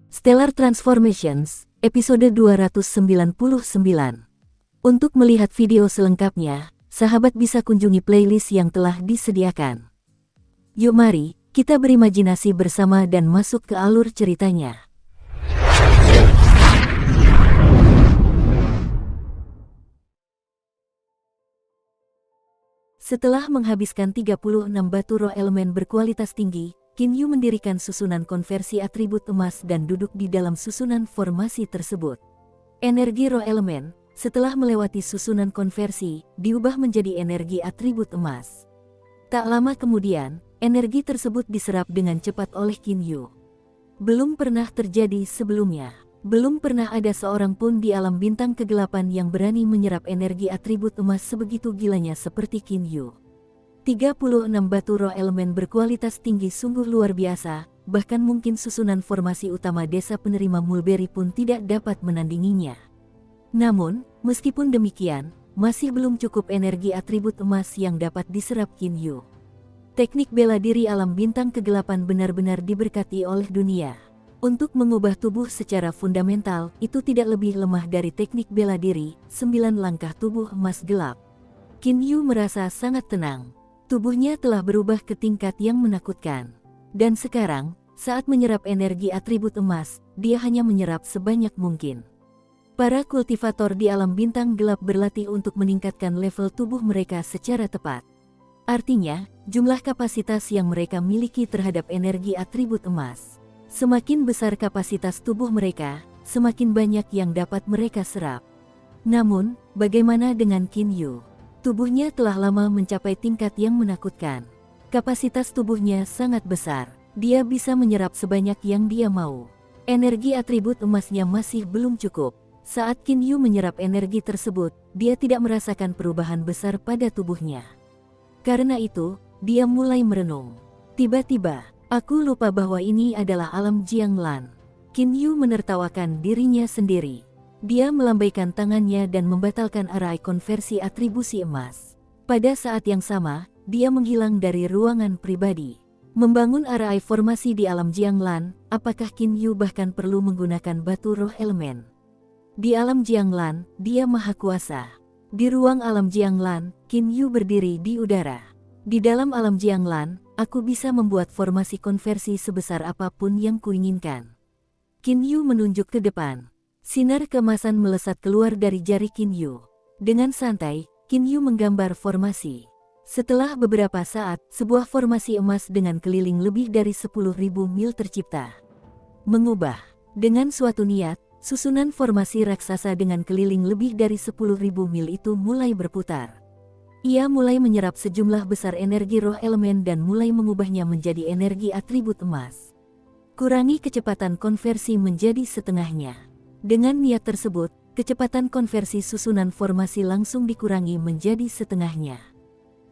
Stellar Transformations, episode 299. Untuk melihat video selengkapnya, sahabat bisa kunjungi playlist yang telah disediakan. Yuk mari, kita berimajinasi bersama dan masuk ke alur ceritanya. Setelah menghabiskan 36 batu roh elemen berkualitas tinggi, Qin Yu mendirikan susunan konversi atribut emas dan duduk di dalam susunan formasi tersebut. Energi roh elemen, setelah melewati susunan konversi, diubah menjadi energi atribut emas. Tak lama kemudian, energi tersebut diserap dengan cepat oleh Qin Yu. Belum pernah terjadi sebelumnya. Belum pernah ada seorang pun di alam bintang kegelapan yang berani menyerap energi atribut emas sebegitu gilanya seperti Qin Yu. 36 batu roh elemen berkualitas tinggi sungguh luar biasa, bahkan mungkin susunan formasi utama desa penerima Mulberry pun tidak dapat menandinginya. Namun, meskipun demikian, masih belum cukup energi atribut emas yang dapat diserap Qin Yu. Teknik bela diri alam bintang kegelapan benar-benar diberkati oleh dunia. Untuk mengubah tubuh secara fundamental, itu tidak lebih lemah dari teknik bela diri, 9 langkah tubuh emas gelap. Qin Yu merasa sangat tenang. Tubuhnya telah berubah ke tingkat yang menakutkan. Dan sekarang, saat menyerap energi atribut emas, dia hanya menyerap sebanyak mungkin. Para kultivator di alam bintang gelap berlatih untuk meningkatkan level tubuh mereka secara tepat. Artinya, jumlah kapasitas yang mereka miliki terhadap energi atribut emas. Semakin besar kapasitas tubuh mereka, semakin banyak yang dapat mereka serap. Namun, bagaimana dengan Qin Yu? Tubuhnya telah lama mencapai tingkat yang menakutkan. Kapasitas tubuhnya sangat besar. Dia bisa menyerap sebanyak yang dia mau. Energi atribut emasnya masih belum cukup. Saat Qin Yu menyerap energi tersebut, dia tidak merasakan perubahan besar pada tubuhnya. Karena itu, dia mulai merenung. Tiba-tiba, aku lupa bahwa ini adalah alam Jianglan. Qin Yu menertawakan dirinya sendiri. Dia melambaikan tangannya dan membatalkan arai konversi atribusi emas. Pada saat yang sama, dia menghilang dari ruangan pribadi. Membangun arai formasi di alam Jianglan, apakah Qin Yu bahkan perlu menggunakan batu roh elemen? Di alam Jianglan, dia maha kuasa. Di ruang alam Jianglan, Qin Yu berdiri di udara. Di dalam alam Jianglan, aku bisa membuat formasi konversi sebesar apapun yang kuinginkan. Qin Yu menunjuk ke depan. Sinar keemasan melesat keluar dari jari Qin Yu. Dengan santai, Qin Yu menggambar formasi. Setelah beberapa saat, sebuah formasi emas dengan keliling lebih dari 10.000 mil tercipta. Mengubah. Dengan suatu niat, susunan formasi raksasa dengan keliling lebih dari 10.000 mil itu mulai berputar. Ia mulai menyerap sejumlah besar energi roh elemen dan mulai mengubahnya menjadi energi atribut emas. Kurangi kecepatan konversi menjadi setengahnya. Dengan niat tersebut, kecepatan konversi susunan formasi langsung dikurangi menjadi setengahnya.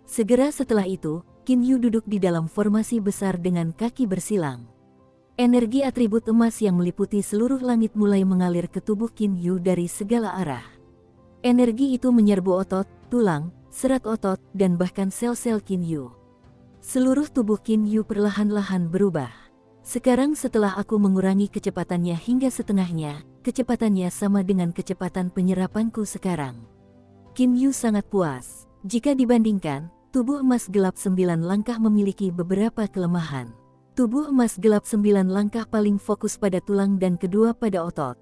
Segera setelah itu, Qin Yu duduk di dalam formasi besar dengan kaki bersilang. Energi atribut emas yang meliputi seluruh langit mulai mengalir ke tubuh Qin Yu dari segala arah. Energi itu menyerbu otot, tulang, serat otot, dan bahkan sel-sel Qin Yu. Seluruh tubuh Qin Yu perlahan-lahan berubah. Sekarang setelah aku mengurangi kecepatannya hingga setengahnya, kecepatannya sama dengan kecepatan penyerapanku sekarang. Qin Yu sangat puas. Jika dibandingkan, tubuh emas gelap 9 langkah memiliki beberapa kelemahan. Tubuh emas gelap 9 langkah paling fokus pada tulang dan kedua pada otot.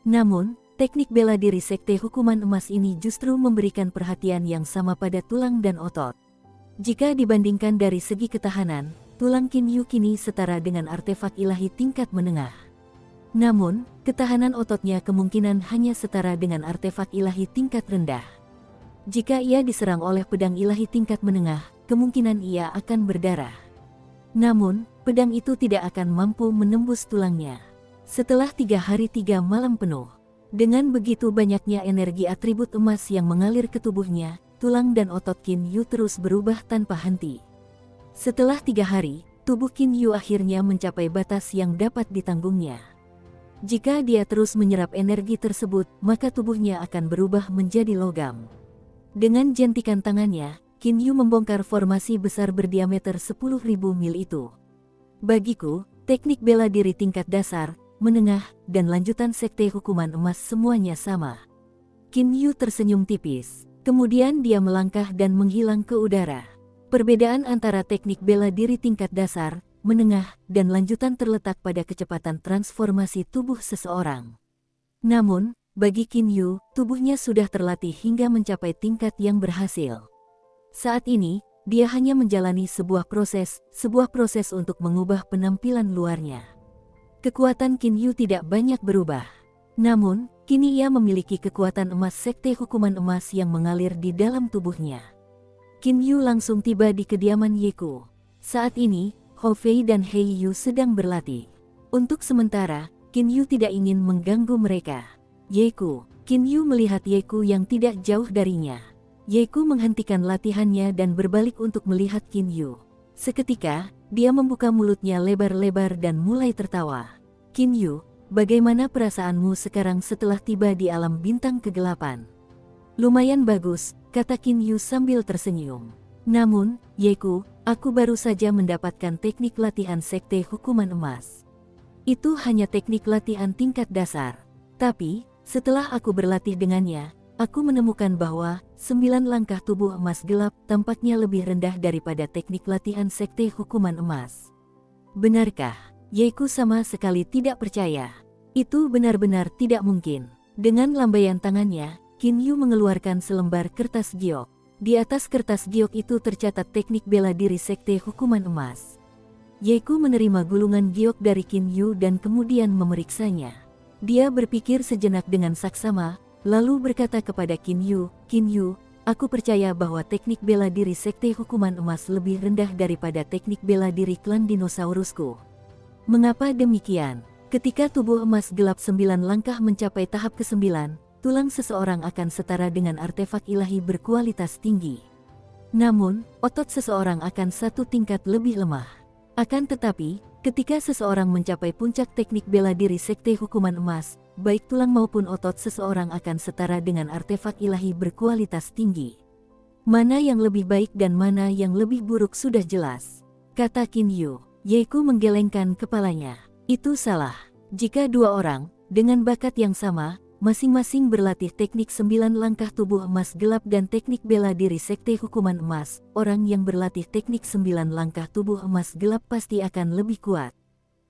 Namun, teknik bela diri sekte hukuman emas ini justru memberikan perhatian yang sama pada tulang dan otot. Jika dibandingkan dari segi ketahanan, tulang Qin Yu kini setara dengan artefak ilahi tingkat menengah. Namun, ketahanan ototnya kemungkinan hanya setara dengan artefak ilahi tingkat rendah. Jika ia diserang oleh pedang ilahi tingkat menengah, kemungkinan ia akan berdarah. Namun, pedang itu tidak akan mampu menembus tulangnya. Setelah 3 hari 3 malam penuh, dengan begitu banyaknya energi atribut emas yang mengalir ke tubuhnya, tulang dan otot Qin Yu terus berubah tanpa henti. Setelah 3 hari, tubuh Qin Yu akhirnya mencapai batas yang dapat ditanggungnya. Jika dia terus menyerap energi tersebut, maka tubuhnya akan berubah menjadi logam. Dengan jentikan tangannya, Qin Yu membongkar formasi besar berdiameter 10.000 mil itu. Bagiku, teknik bela diri tingkat dasar, menengah, dan lanjutan sekte hukuman emas semuanya sama. Qin Yu tersenyum tipis. Kemudian dia melangkah dan menghilang ke udara. Perbedaan antara teknik bela diri tingkat dasar, menengah, dan lanjutan terletak pada kecepatan transformasi tubuh seseorang. Namun, bagi Qin Yu, tubuhnya sudah terlatih hingga mencapai tingkat yang berhasil. Saat ini, dia hanya menjalani sebuah proses untuk mengubah penampilan luarnya. Kekuatan Qin Yu tidak banyak berubah. Namun, kini ia memiliki kekuatan emas sekte hukuman emas yang mengalir di dalam tubuhnya. Qin Yu langsung tiba di kediaman Ye Ku. Saat ini, Hou Fei dan Hei Yu sedang berlatih. Untuk sementara, Qin Yu tidak ingin mengganggu mereka. Ye Ku. Qin Yu melihat Ye Ku yang tidak jauh darinya. Ye Ku menghentikan latihannya dan berbalik untuk melihat Qin Yu. Seketika, dia membuka mulutnya lebar-lebar dan mulai tertawa. Qin Yu, bagaimana perasaanmu sekarang setelah tiba di alam bintang kegelapan? Lumayan bagus, kata Qin Yu sambil tersenyum. Namun, Ye Ku, aku baru saja mendapatkan teknik latihan sekte hukuman emas. Itu hanya teknik latihan tingkat dasar. Tapi, setelah aku berlatih dengannya, aku menemukan bahwa 9 langkah tubuh emas gelap tampaknya lebih rendah daripada teknik latihan sekte hukuman emas. Benarkah? Ye Ku sama sekali tidak percaya. Itu benar-benar tidak mungkin. Dengan lambaian tangannya, Qin Yu mengeluarkan selembar kertas giok. Di atas kertas giok itu tercatat teknik bela diri sekte hukuman emas. Ye Ku menerima gulungan giok dari Qin Yu dan kemudian memeriksanya. Dia berpikir sejenak dengan saksama, lalu berkata kepada Qin Yu, "Qin Yu, aku percaya bahwa teknik bela diri sekte hukuman emas lebih rendah daripada teknik bela diri klan dinosaurusku." Mengapa demikian? Ketika tubuh emas gelap 9 langkah mencapai tahap ke-9, tulang seseorang akan setara dengan artefak ilahi berkualitas tinggi. Namun, otot seseorang akan satu tingkat lebih lemah. Akan tetapi, ketika seseorang mencapai puncak teknik bela diri sekte hukuman emas, baik tulang maupun otot seseorang akan setara dengan artefak ilahi berkualitas tinggi. Mana yang lebih baik dan mana yang lebih buruk sudah jelas, kata Qin Yu. Ye Ku menggelengkan kepalanya. Itu salah. Jika dua orang, dengan bakat yang sama, masing-masing berlatih teknik 9 langkah tubuh emas gelap dan teknik bela diri sekte hukuman emas, orang yang berlatih teknik 9 langkah tubuh emas gelap pasti akan lebih kuat.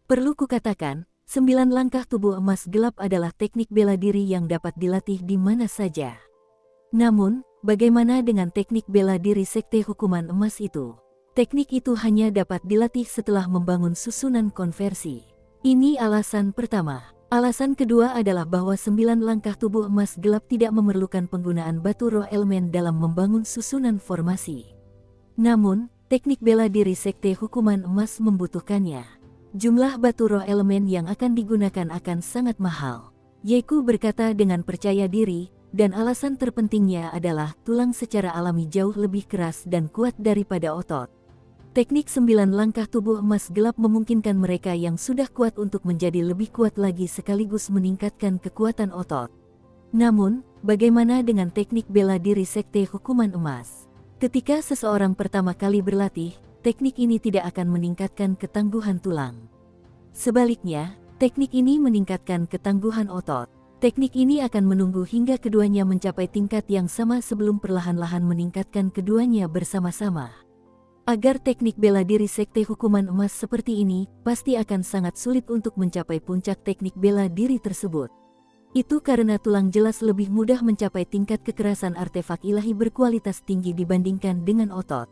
Perlu kukatakan, 9 langkah tubuh emas gelap adalah teknik bela diri yang dapat dilatih di mana saja. Namun, bagaimana dengan teknik bela diri sekte hukuman emas itu? Teknik itu hanya dapat dilatih setelah membangun susunan konversi. Ini alasan pertama. Alasan kedua adalah bahwa 9 langkah tubuh emas gelap tidak memerlukan penggunaan batu roh elemen dalam membangun susunan formasi. Namun, teknik bela diri sekte hukuman emas membutuhkannya. Jumlah batu roh elemen yang akan digunakan akan sangat mahal. Ye Ku berkata dengan percaya diri, dan alasan terpentingnya adalah tulang secara alami jauh lebih keras dan kuat daripada otot. Teknik 9 langkah tubuh emas gelap memungkinkan mereka yang sudah kuat untuk menjadi lebih kuat lagi sekaligus meningkatkan kekuatan otot. Namun, bagaimana dengan teknik bela diri sekte hukuman emas? Ketika seseorang pertama kali berlatih, teknik ini tidak akan meningkatkan ketangguhan tulang. Sebaliknya, teknik ini meningkatkan ketangguhan otot. Teknik ini akan menunggu hingga keduanya mencapai tingkat yang sama sebelum perlahan-lahan meningkatkan keduanya bersama-sama. Agar teknik bela diri sekte hukuman emas seperti ini, pasti akan sangat sulit untuk mencapai puncak teknik bela diri tersebut. Itu karena tulang jelas lebih mudah mencapai tingkat kekerasan artefak ilahi berkualitas tinggi dibandingkan dengan otot.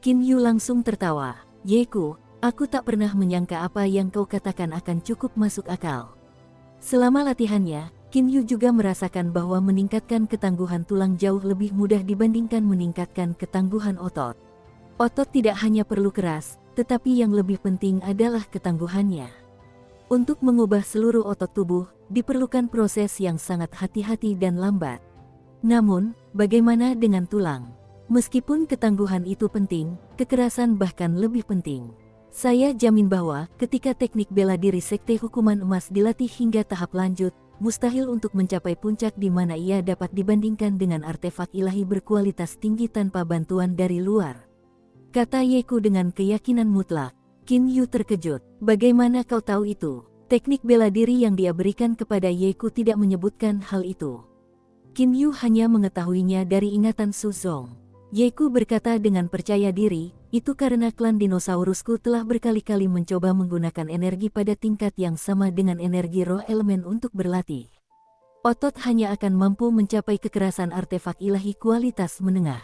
Qin Yu langsung tertawa. Ye Ku, aku tak pernah menyangka apa yang kau katakan akan cukup masuk akal. Selama latihannya, Qin Yu juga merasakan bahwa meningkatkan ketangguhan tulang jauh lebih mudah dibandingkan meningkatkan ketangguhan otot. Otot tidak hanya perlu keras, tetapi yang lebih penting adalah ketangguhannya. Untuk mengubah seluruh otot tubuh, diperlukan proses yang sangat hati-hati dan lambat. Namun, bagaimana dengan tulang? Meskipun ketangguhan itu penting, kekerasan bahkan lebih penting. Saya jamin bahwa ketika teknik bela diri sekte hukuman emas dilatih hingga tahap lanjut, mustahil untuk mencapai puncak di mana ia dapat dibandingkan dengan artefak ilahi berkualitas tinggi tanpa bantuan dari luar. Kata Ye Ku dengan keyakinan mutlak. Qin Yu terkejut. Bagaimana kau tahu itu? Teknik bela diri yang dia berikan kepada Yeku tidak menyebutkan hal itu. Qin Yu hanya mengetahuinya dari ingatan Su Zong. Yeku berkata dengan percaya diri, itu karena klan dinosaurusku telah berkali-kali mencoba menggunakan energi pada tingkat yang sama dengan energi roh elemen untuk berlatih. Otot hanya akan mampu mencapai kekerasan artefak ilahi kualitas menengah.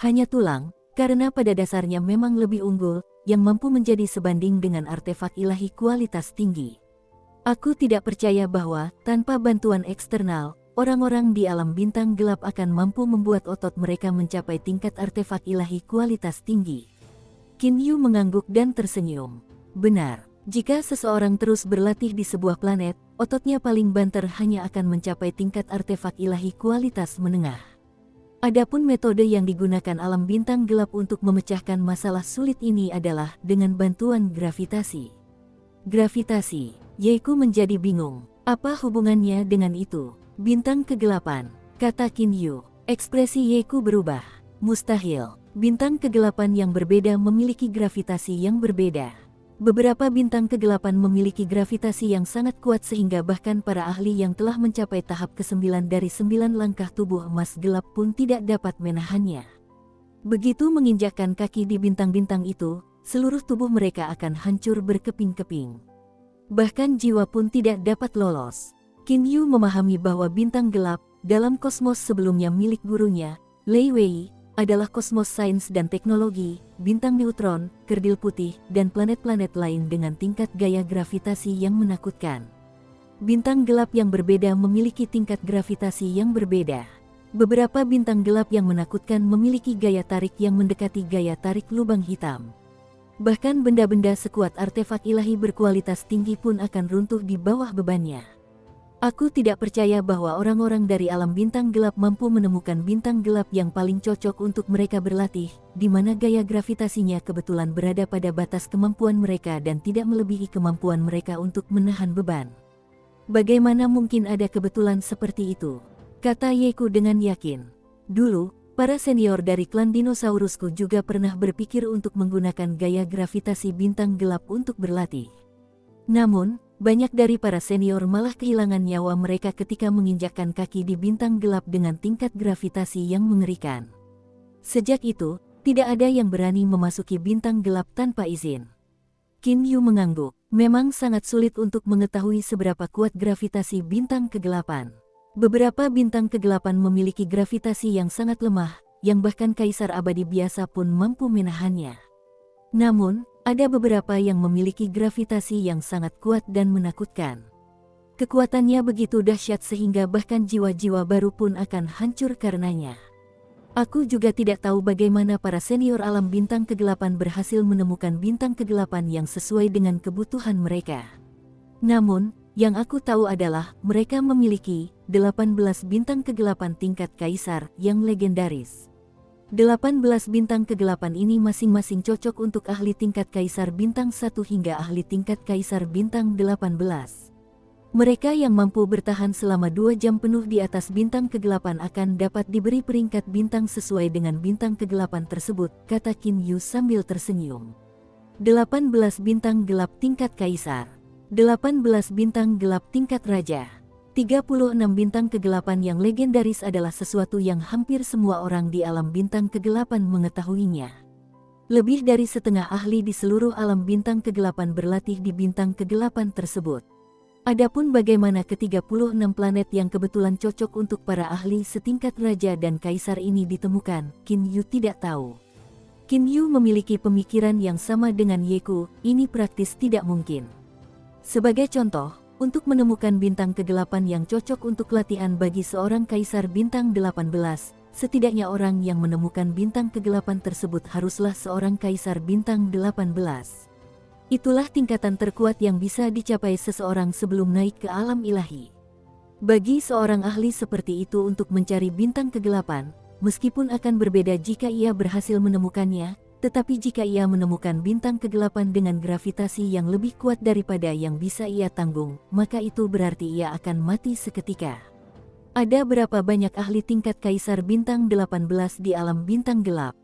Hanya tulang, karena pada dasarnya memang lebih unggul, yang mampu menjadi sebanding dengan artefak ilahi kualitas tinggi. Aku tidak percaya bahwa, tanpa bantuan eksternal, orang-orang di alam bintang gelap akan mampu membuat otot mereka mencapai tingkat artefak ilahi kualitas tinggi. Qin Yu mengangguk dan tersenyum. Benar, jika seseorang terus berlatih di sebuah planet, ototnya paling banter hanya akan mencapai tingkat artefak ilahi kualitas menengah. Adapun metode yang digunakan alam bintang gelap untuk memecahkan masalah sulit ini adalah dengan bantuan gravitasi. Gravitasi. Yeku menjadi bingung. Apa hubungannya dengan itu? Bintang kegelapan, kata Qin Yu. Ekspresi Yeku berubah. Mustahil. Bintang kegelapan yang berbeda memiliki gravitasi yang berbeda. Beberapa bintang kegelapan memiliki gravitasi yang sangat kuat sehingga bahkan para ahli yang telah mencapai tahap ke-9 dari 9 langkah tubuh emas gelap pun tidak dapat menahannya. Begitu menginjakkan kaki di bintang-bintang itu, seluruh tubuh mereka akan hancur berkeping-keping. Bahkan jiwa pun tidak dapat lolos. Qin Yu memahami bahwa bintang gelap, dalam kosmos sebelumnya milik gurunya, Lei Wei, adalah kosmos sains dan teknologi, bintang neutron, kerdil putih, dan planet-planet lain dengan tingkat gaya gravitasi yang menakutkan. Bintang gelap yang berbeda memiliki tingkat gravitasi yang berbeda. Beberapa bintang gelap yang menakutkan memiliki gaya tarik yang mendekati gaya tarik lubang hitam. Bahkan benda-benda sekuat artefak ilahi berkualitas tinggi pun akan runtuh di bawah bebannya. Aku tidak percaya bahwa orang-orang dari alam bintang gelap mampu menemukan bintang gelap yang paling cocok untuk mereka berlatih, di mana gaya gravitasinya kebetulan berada pada batas kemampuan mereka dan tidak melebihi kemampuan mereka untuk menahan beban. Bagaimana mungkin ada kebetulan seperti itu? Kata Yeku dengan yakin. Dulu, para senior dari klan dinosaurusku juga pernah berpikir untuk menggunakan gaya gravitasi bintang gelap untuk berlatih. Namun, banyak dari para senior malah kehilangan nyawa mereka ketika menginjakkan kaki di bintang gelap dengan tingkat gravitasi yang mengerikan. Sejak itu, tidak ada yang berani memasuki bintang gelap tanpa izin. Qin Yu mengangguk. Memang sangat sulit untuk mengetahui seberapa kuat gravitasi bintang kegelapan. Beberapa bintang kegelapan memiliki gravitasi yang sangat lemah, yang bahkan kaisar abadi biasa pun mampu menahannya. Namun, ada beberapa yang memiliki gravitasi yang sangat kuat dan menakutkan. Kekuatannya begitu dahsyat sehingga bahkan jiwa-jiwa baru pun akan hancur karenanya. Aku juga tidak tahu bagaimana para senior alam bintang kegelapan berhasil menemukan bintang kegelapan yang sesuai dengan kebutuhan mereka. Namun, yang aku tahu adalah mereka memiliki 18 bintang kegelapan tingkat kaisar yang legendaris. 18 bintang kegelapan ini masing-masing cocok untuk ahli tingkat kaisar bintang 1 hingga ahli tingkat kaisar bintang 18. Mereka yang mampu bertahan selama 2 jam penuh di atas bintang kegelapan akan dapat diberi peringkat bintang sesuai dengan bintang kegelapan tersebut, kata Qin Yu sambil tersenyum. 18 bintang gelap tingkat kaisar. 18 bintang gelap tingkat raja. 36 bintang kegelapan yang legendaris adalah sesuatu yang hampir semua orang di alam bintang kegelapan mengetahuinya. Lebih dari setengah ahli di seluruh alam bintang kegelapan berlatih di bintang kegelapan tersebut. Adapun bagaimana ke-36 planet yang kebetulan cocok untuk para ahli setingkat raja dan kaisar ini ditemukan, Qin Yu tidak tahu. Qin Yu memiliki pemikiran yang sama dengan Yeku, ini praktis tidak mungkin. Sebagai contoh, untuk menemukan bintang kegelapan yang cocok untuk latihan bagi seorang kaisar bintang 18, setidaknya orang yang menemukan bintang kegelapan tersebut haruslah seorang kaisar bintang 18. Itulah tingkatan terkuat yang bisa dicapai seseorang sebelum naik ke alam ilahi. Bagi seorang ahli seperti itu untuk mencari bintang kegelapan, meskipun akan berbeda jika ia berhasil menemukannya, tetapi jika ia menemukan bintang kegelapan dengan gravitasi yang lebih kuat daripada yang bisa ia tanggung, maka itu berarti ia akan mati seketika. Ada berapa banyak ahli tingkat kaisar bintang 18 di alam bintang gelap?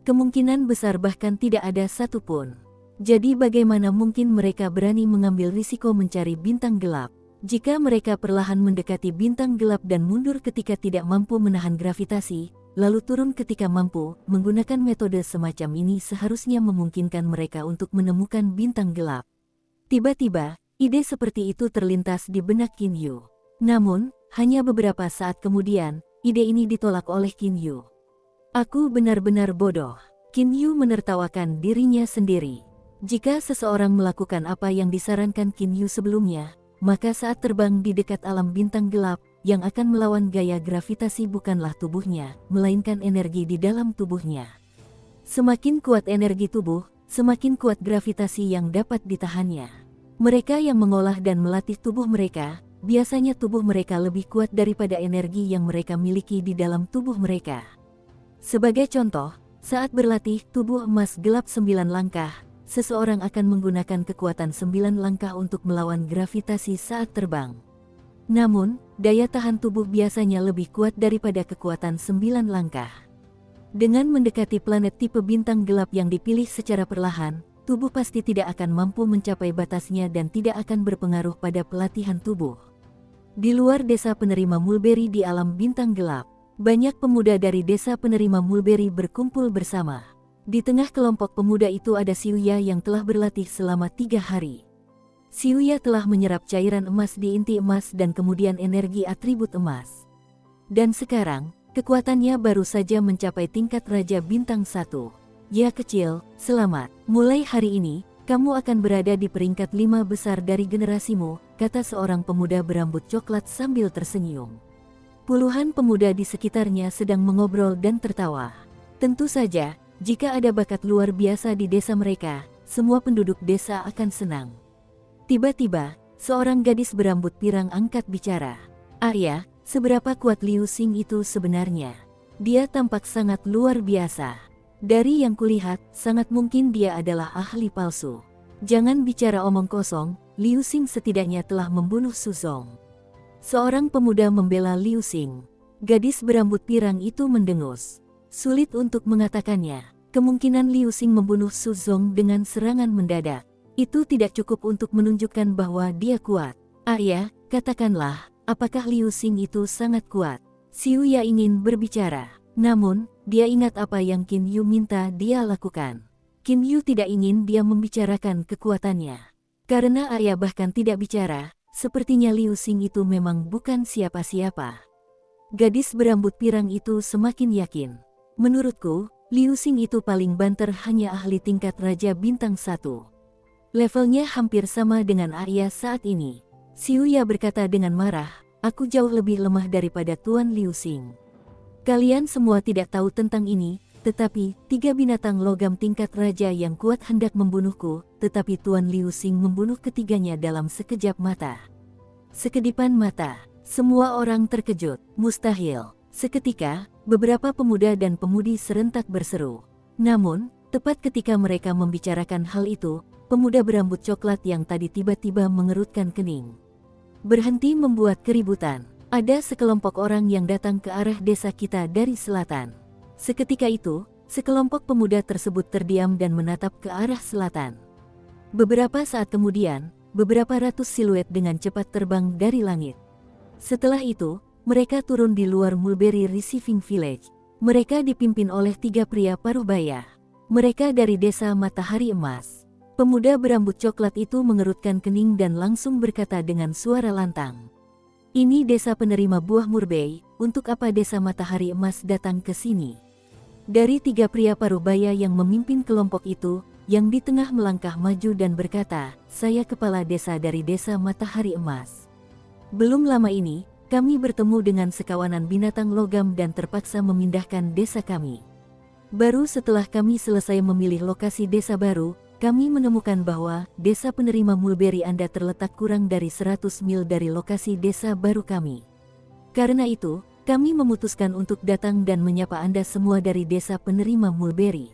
Kemungkinan besar bahkan tidak ada satupun. Jadi bagaimana mungkin mereka berani mengambil risiko mencari bintang gelap? Jika mereka perlahan mendekati bintang gelap dan mundur ketika tidak mampu menahan gravitasi, lalu turun ketika mampu, menggunakan metode semacam ini seharusnya memungkinkan mereka untuk menemukan bintang gelap. Tiba-tiba, ide seperti itu terlintas di benak Qin Yu. Namun, hanya beberapa saat kemudian, ide ini ditolak oleh Qin Yu. Aku benar-benar bodoh. Qin Yu menertawakan dirinya sendiri. Jika seseorang melakukan apa yang disarankan Qin Yu sebelumnya, maka saat terbang di dekat alam bintang gelap, yang akan melawan gaya gravitasi bukanlah tubuhnya, melainkan energi di dalam tubuhnya. Semakin kuat energi tubuh, semakin kuat gravitasi yang dapat ditahannya. Mereka yang mengolah dan melatih tubuh mereka, biasanya tubuh mereka lebih kuat daripada energi yang mereka miliki di dalam tubuh mereka. Sebagai contoh, saat berlatih tubuh emas gelap 9 langkah, seseorang akan menggunakan kekuatan 9 langkah untuk melawan gravitasi saat terbang. Namun, daya tahan tubuh biasanya lebih kuat daripada kekuatan 9 langkah. Dengan mendekati planet tipe bintang gelap yang dipilih secara perlahan, tubuh pasti tidak akan mampu mencapai batasnya dan tidak akan berpengaruh pada pelatihan tubuh. Di luar desa penerima mulberry di alam bintang gelap, banyak pemuda dari desa penerima mulberry berkumpul bersama. Di tengah kelompok pemuda itu ada Xiuya yang telah berlatih selama 3 hari. Xiuya telah menyerap cairan emas di inti emas dan kemudian energi atribut emas. Dan sekarang, kekuatannya baru saja mencapai tingkat Raja Bintang 1. Ya kecil, selamat. Mulai hari ini, kamu akan berada di peringkat 5 besar dari generasimu, kata seorang pemuda berambut coklat sambil tersenyum. Puluhan pemuda di sekitarnya sedang mengobrol dan tertawa. Tentu saja, jika ada bakat luar biasa di desa mereka, semua penduduk desa akan senang. Tiba-tiba, seorang gadis berambut pirang angkat bicara. Arya, seberapa kuat Liu Xing itu sebenarnya? Dia tampak sangat luar biasa. Dari yang kulihat, sangat mungkin dia adalah ahli palsu. Jangan bicara omong kosong, Liu Xing setidaknya telah membunuh Su Zong. Seorang pemuda membela Liu Xing. Gadis berambut pirang itu mendengus. Sulit untuk mengatakannya. Kemungkinan Liu Xing membunuh Su Zong dengan serangan mendadak. Itu tidak cukup untuk menunjukkan bahwa dia kuat. Arya, katakanlah, apakah Liu Xing itu sangat kuat? Xiuya ingin berbicara. Namun, dia ingat apa yang Qin Yu minta dia lakukan. Qin Yu tidak ingin dia membicarakan kekuatannya. Karena Arya bahkan tidak bicara, sepertinya Liu Xing itu memang bukan siapa-siapa. Gadis berambut pirang itu semakin yakin. Menurutku, Liu Xing itu paling banter hanya ahli tingkat Raja Bintang 1. Levelnya hampir sama dengan Arya saat ini. Xiuya berkata dengan marah, aku jauh lebih lemah daripada Tuan Liu Xing. Kalian semua tidak tahu tentang ini, tetapi 3 binatang logam tingkat raja yang kuat hendak membunuhku, tetapi Tuan Liu Xing membunuh ketiganya dalam sekejap mata. Sekedipan mata, semua orang terkejut, mustahil. Seketika, beberapa pemuda dan pemudi serentak berseru. Namun, tepat ketika mereka membicarakan hal itu, pemuda berambut coklat yang tadi tiba-tiba mengerutkan kening. Berhenti membuat keributan. Ada sekelompok orang yang datang ke arah desa kita dari selatan. Seketika itu, sekelompok pemuda tersebut terdiam dan menatap ke arah selatan. Beberapa saat kemudian, beberapa ratus siluet dengan cepat terbang dari langit. Setelah itu, mereka turun di luar Mulberry Receiving Village. Mereka dipimpin oleh 3 pria paruh-baya. Mereka dari desa Matahari Emas. Pemuda berambut coklat itu mengerutkan kening dan langsung berkata dengan suara lantang. Ini desa penerima buah murbei, untuk apa desa Matahari Emas datang ke sini? Dari 3 pria paruh-baya yang memimpin kelompok itu, yang di tengah melangkah maju dan berkata, saya kepala desa dari desa Matahari Emas. Belum lama ini, kami bertemu dengan sekawanan binatang logam dan terpaksa memindahkan desa kami. Baru setelah kami selesai memilih lokasi desa baru, kami menemukan bahwa desa penerima mulberry Anda terletak kurang dari 100 mil dari lokasi desa baru kami. Karena itu, kami memutuskan untuk datang dan menyapa Anda semua dari desa penerima mulberry.